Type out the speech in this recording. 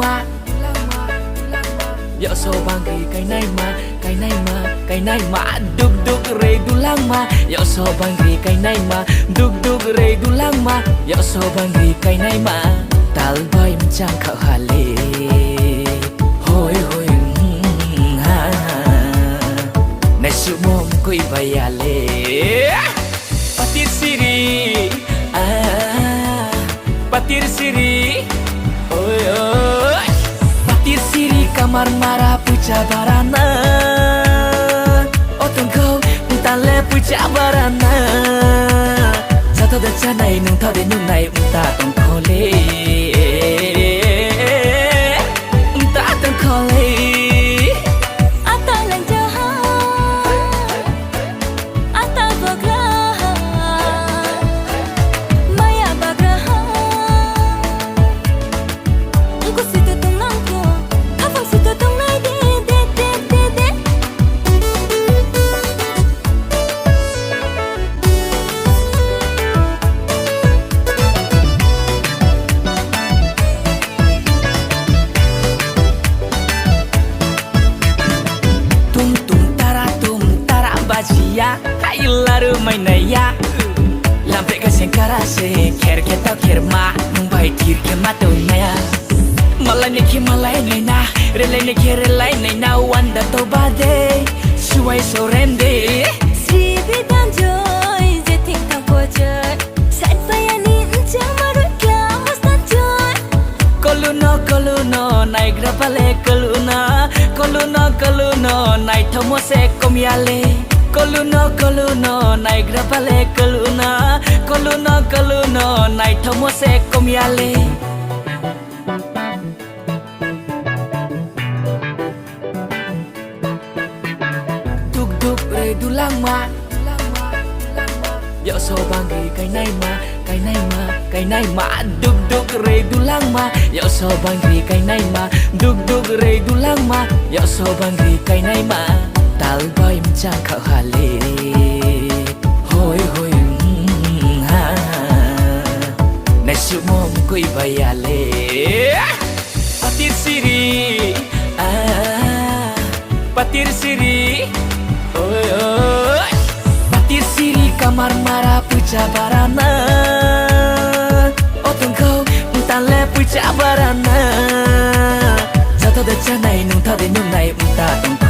mà dạo so bangri cái này mà duk duk re dulang mà dạo so bangri cái này mà duk duk re dulang mà dạo so bangri cái này mà tal boy mchang khao hale hoi hoi ha na sumom koi bayale patir siri patir siri oi oi patir siri kamar mara puja barana otong kau tale puja barana satu dah canai nung thau de nung nai ta tong khole ta tong khole ata lang jahat ata bagraha maya bagraha aku situ tung nangko hafang situ tung nai de ya hai laru mainaya lampe ka sengkara se ker ke ta ker ma nung bai tir ke ma to naya malai ne na relai ne ke relai ne na wanda to bade suai sorende si bidan joy je ting tang po joy sat bayani chamaru kya masta joy koluno nai grapale koluno nai thomo se komyale Koluno nai grapale koluno nai thomo se komyale duk duk re dulang ma dạo so bangri cái này mà duk duk re dulang ma dạo so bangri cái này mà duk duk re dulang ma dạo so bangri cái này mà tal boy mchang khao hale hoi hoi ha na sumom koi bayale patir siri oi oi patir siri kamar mara puja barana otong kau tale puja barana satu dah canai nung thau de nung nai ta tong